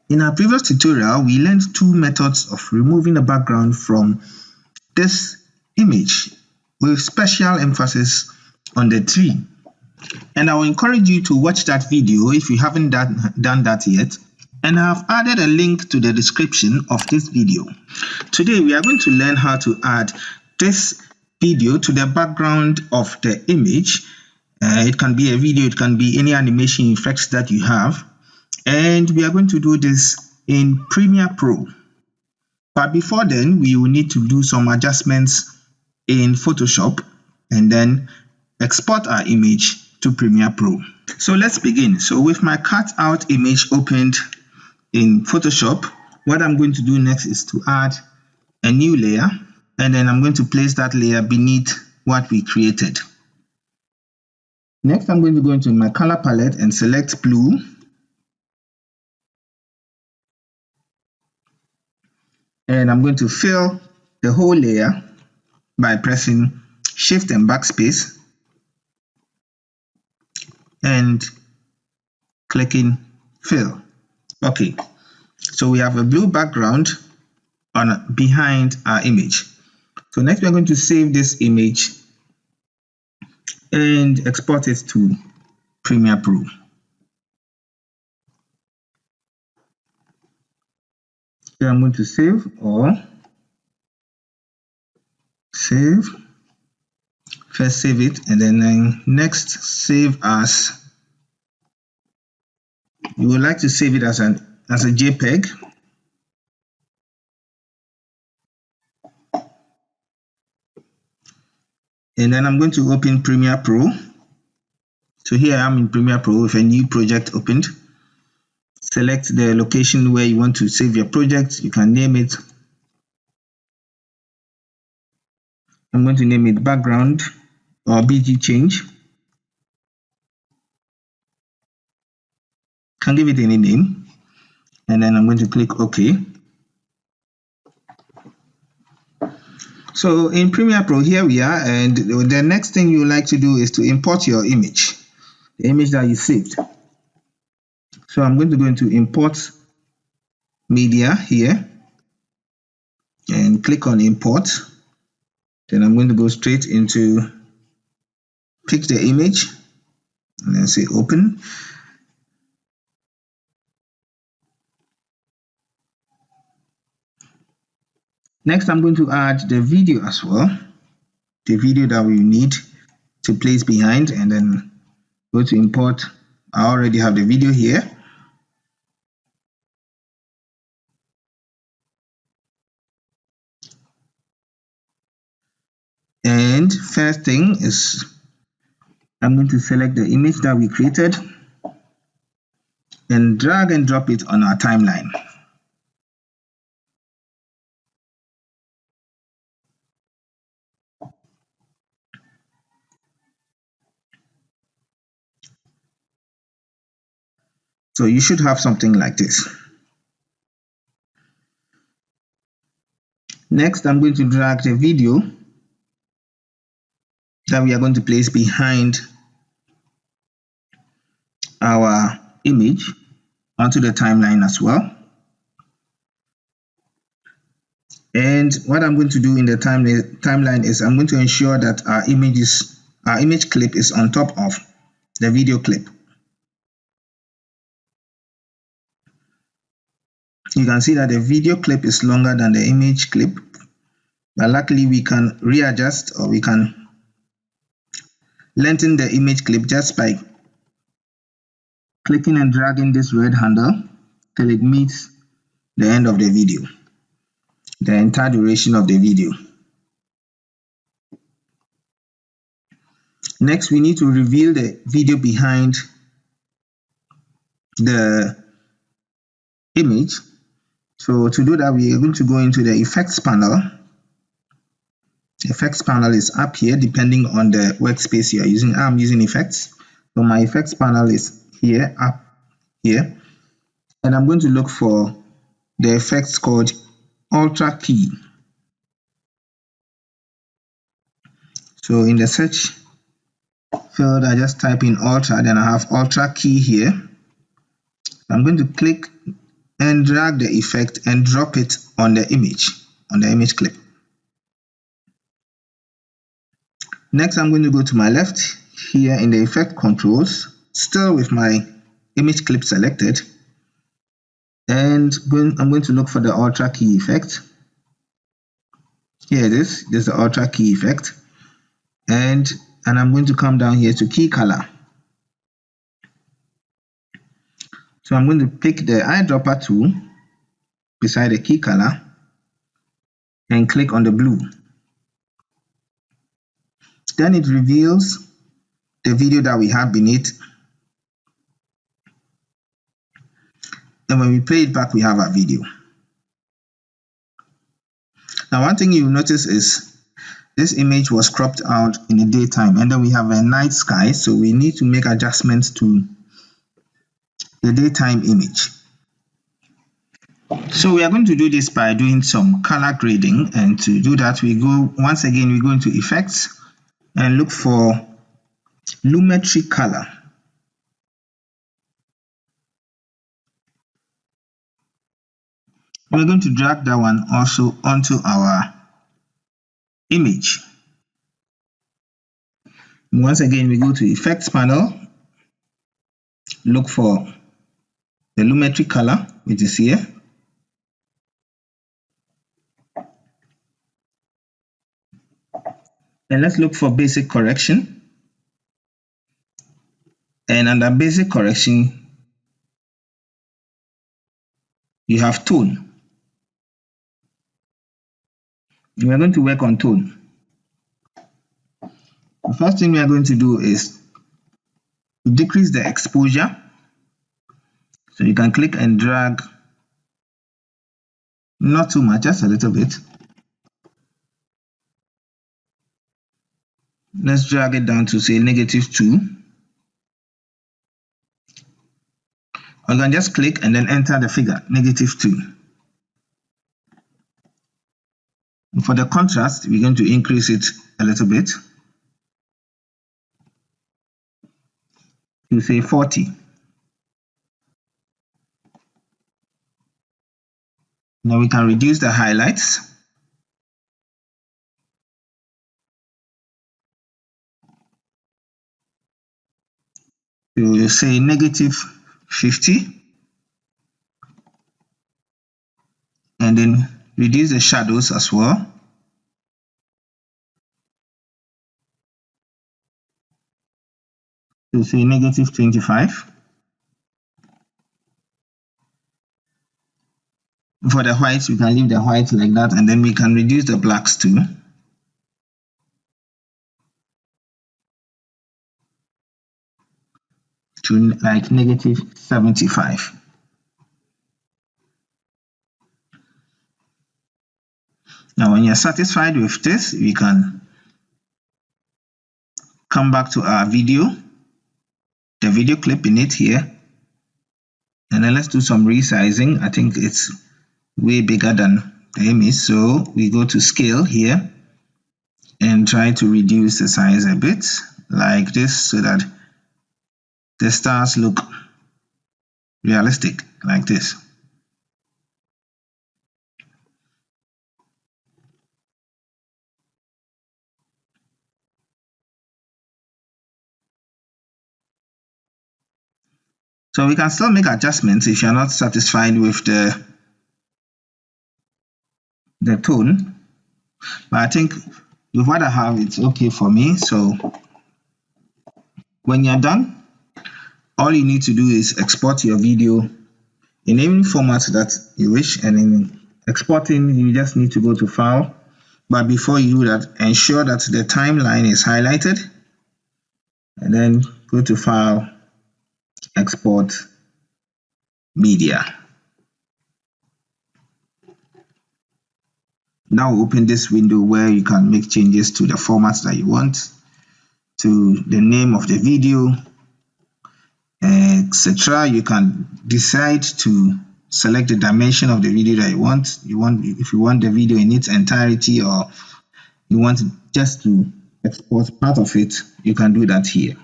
In our previous tutorial, we learned two methods of removing the background from this image with special emphasis on the tree. And I will encourage you to watch that video if you haven't done that yet. And I have added a link to the description of this video. Today we are going to learn how to add this video to the background of the image. It can be a video, it can be any animation effects that you have. And we are going to do this in Premiere Pro. But before then, we will need to do some adjustments in Photoshop and then export our image to Premiere Pro. So let's begin. So with my cut out image opened in Photoshop, what I'm going to do next is to add a new layer, and then I'm going to place that layer beneath what we created. Next, I'm going to go into my color palette and select blue. And I'm going to fill the whole layer by pressing Shift and Backspace and clicking Fill. Okay, so we have a blue background behind our image. So next we're going to save this image and export it to Premiere Pro. So I'm going to save or save. First save it, and then next save as. You would like to save it as a JPEG. And then I'm going to open Premiere Pro. So here I am in Premiere Pro with a new project opened. Select the location where you want to save your project. You can name it. I'm going to name it background or BG change. Can give it any name. And then I'm going to click OK. So in Premiere Pro, here we are, and the next thing you would like to do is to import your image, the image that you saved. So I'm going to go into Import Media here and click on Import. Then I'm going to go straight into pick the image and then say Open. Next, I'm going to add the video as well, the video that we need to place behind, and then go to Import. I already have the video here. And first thing is I'm going to select the image that we created and drag and drop it on our timeline. So you should have something like this. Next, I'm going to drag the video that we are going to place behind our image onto the timeline as well. And what I'm going to do in the timeline is I'm going to ensure that our image clip is on top of the video clip. You can see that the video clip is longer than the image clip, but luckily we can readjust, or we can lengthen the image clip just by clicking and dragging this red handle till it meets the end of the video, the entire duration of the video. Next, we need to reveal the video behind the image. So to do that, we are going to go into the effects panel. The effects panel is up here depending on the workspace you are using. I'm using effects, so my effects panel is here, up here, and I'm going to look for the effects called Ultra Key. So in the search field, I just type in Ultra, then I have Ultra Key here. I'm going to click and drag the effect and drop it on the image clip. Next, I'm going to go to my left here in the effect controls, still with my image clip selected, and I'm going to look for the ultra key effect. Here it is. There's the ultra key effect, and I'm going to come down here to key color. So I'm going to pick the eyedropper tool beside the key color and click on the blue. Then it reveals the video that we have beneath, and when we play it back we have our video. Now one thing you'll notice is this image was cropped out in the daytime, and then we have a night sky, so we need to make adjustments to the daytime image. So we are going to do this by doing some color grading, and to do that we go into effects and look for lumetri color. We're going to drag that one also onto our image. Once again, we go to effects panel, look for the lumetri color, which is here. And let's look for basic correction. And under basic correction, you have tone. We are going to work on tone. The first thing we are going to do is decrease the exposure. So you can click and drag, not too much, just a little bit. Let's drag it down to say -2. Or you can just click and then enter the figure, -2. For the contrast, we're going to increase it a little bit to say 40. Now we can reduce the highlights. We will say -50, and then reduce the shadows as well. We'll say -25. For the whites, we can leave the whites like that, and then we can reduce the blacks too. To like -75. Now when you're satisfied with this, we can come back to our video, the video clip in it here, and then let's do some resizing. I think it's way bigger than the image, so we go to scale here and try to reduce the size a bit like this, so that the stars look realistic like this. So we can still make adjustments if you're not satisfied with the tone, but I think with what I have, it's okay for me. So when you're done, all you need to do is export your video in any format that you wish, and in exporting you just need to go to File, but before you do that, ensure that the timeline is highlighted, and then go to File, Export Media. Now open this window where you can make changes to the formats that you want, to the name of the video, etc. You can decide to select the dimension of the video that you want. If you want the video in its entirety, or you want just to export part of it, you can do that here.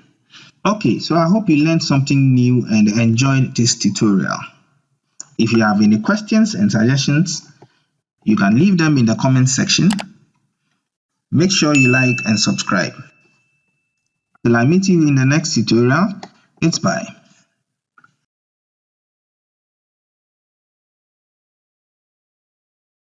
Okay, so I hope you learned something new and enjoyed this tutorial. If you have any questions and suggestions, you can leave them in the comment section. Make sure you like and subscribe. Till I meet you in the next tutorial, it's bye.